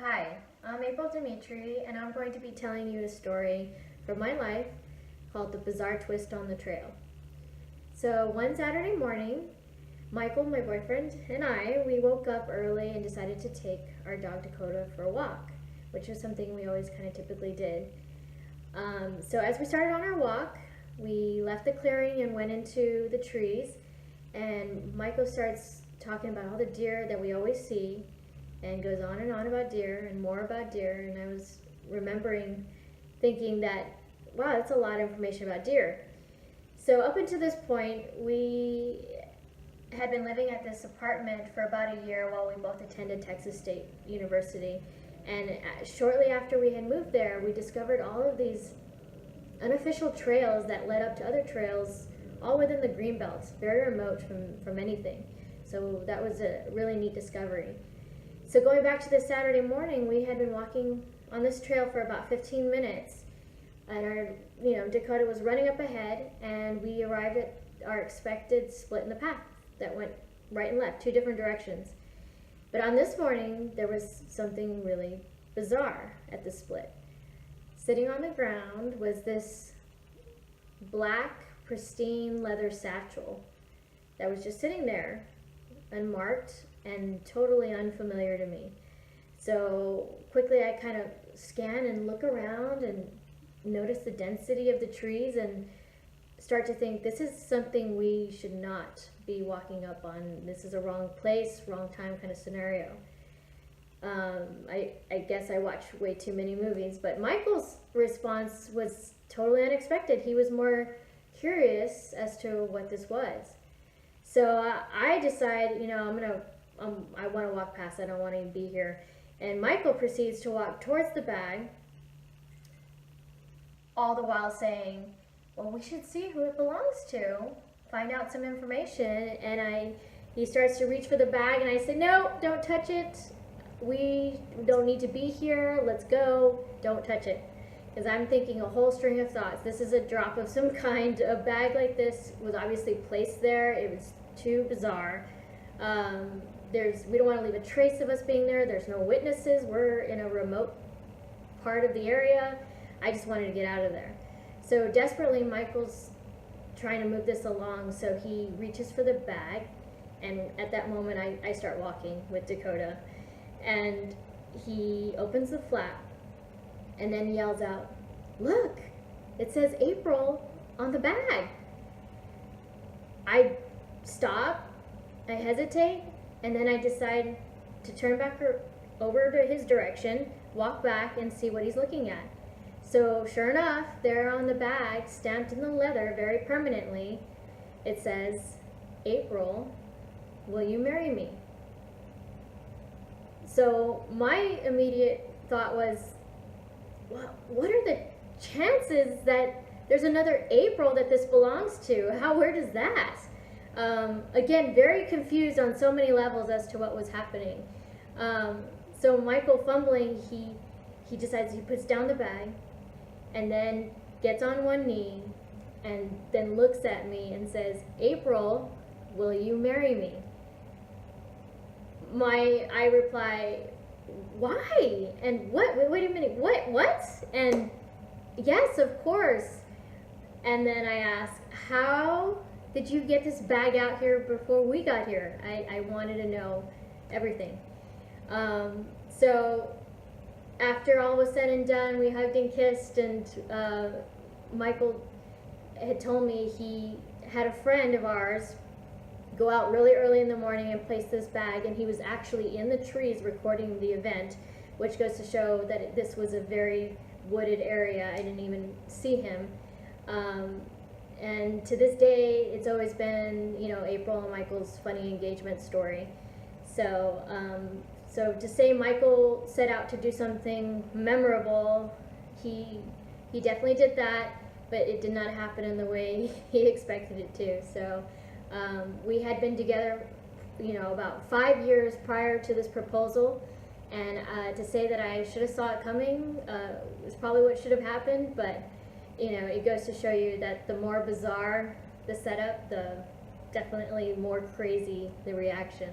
Hi, I'm April Dimitri, and I'm going to be telling you a story from my life called The Bizarre Twist on the Trail. So, one Saturday morning, Michael, my boyfriend, and we woke up early and decided to take our dog Dakota for a walk, which was something we always kind of typically did. So, as we started on our walk, we left the clearing and went into the trees, and Michael starts talking about all the deer that we always see and goes on and on about deer and more about deer. And I was remembering thinking that, wow, that's a lot of information about deer. So, up until this point, we had been living at this apartment for about a year while we both attended Texas State University. And shortly after we had moved there, we discovered all of these unofficial trails that led up to other trails, all within the green belts, very remote from anything. So that was a really neat discovery. So going back to this Saturday morning, we had been walking on this trail for about 15 minutes, and Dakota was running up ahead, and we arrived at our expected split in the path that went right and left, two different directions. But on this morning, there was something really bizarre at the split. Sitting on the ground was this black, pristine leather satchel that was just sitting there, unmarked and totally unfamiliar to me. So quickly I kind of scan and look around and notice the density of the trees and start to think this is something we should not be walking up on. This is a wrong place, wrong time kind of scenario. I guess I watch way too many movies, but Michael's response was totally unexpected. He was more curious as to what this was. So I decide, I want to walk past. I don't want to be here. And Michael proceeds to walk towards the bag, all the while saying, well, we should see who it belongs to, find out some information. And he starts to reach for the bag, and I say, no, don't touch it. We don't need to be here. Let's go. Don't touch it. Because I'm thinking a whole string of thoughts. This is a drop of some kind. A bag like this was obviously placed there. It was too bizarre. We don't want to leave a trace of us being there. There's no witnesses. We're in a remote part of the area. I just wanted to get out of there. So desperately, Michael's trying to move this along. So he reaches for the bag. And at that moment, I start walking with Dakota. And he opens the flap and then yells out, look, it says April on the bag. I stop, I hesitate, and then I decide to turn back over to his direction, walk back, and see what he's looking at. So sure enough, there on the bag, stamped in the leather very permanently, it says, April, will you marry me? So my immediate thought was, well, what are the chances that there's another April that this belongs to? How weird is that? Again, very confused on so many levels as to what was happening. So Michael, fumbling, he decides, he puts down the bag and then gets on one knee and then looks at me and says, April, will you marry me? I reply, why? And what? Wait a minute, what? And yes, of course. And then I ask, how did you get this bag out here before we got here? I wanted to know everything. So after all was said and done, we hugged and kissed, and Michael had told me he had a friend of ours go out really early in the morning and place this bag, and he was actually in the trees recording the event, which goes to show that this was a very wooded area. I didn't even see him. And to this day, it's always been, April and Michael's funny engagement story. So, so to say Michael set out to do something memorable, he definitely did that, but it did not happen in the way he expected it to. So we had been together, about 5 years prior to this proposal, and to say that I should have saw it coming was probably what should have happened, but it goes to show you that the more bizarre the setup, the definitely more crazy the reaction.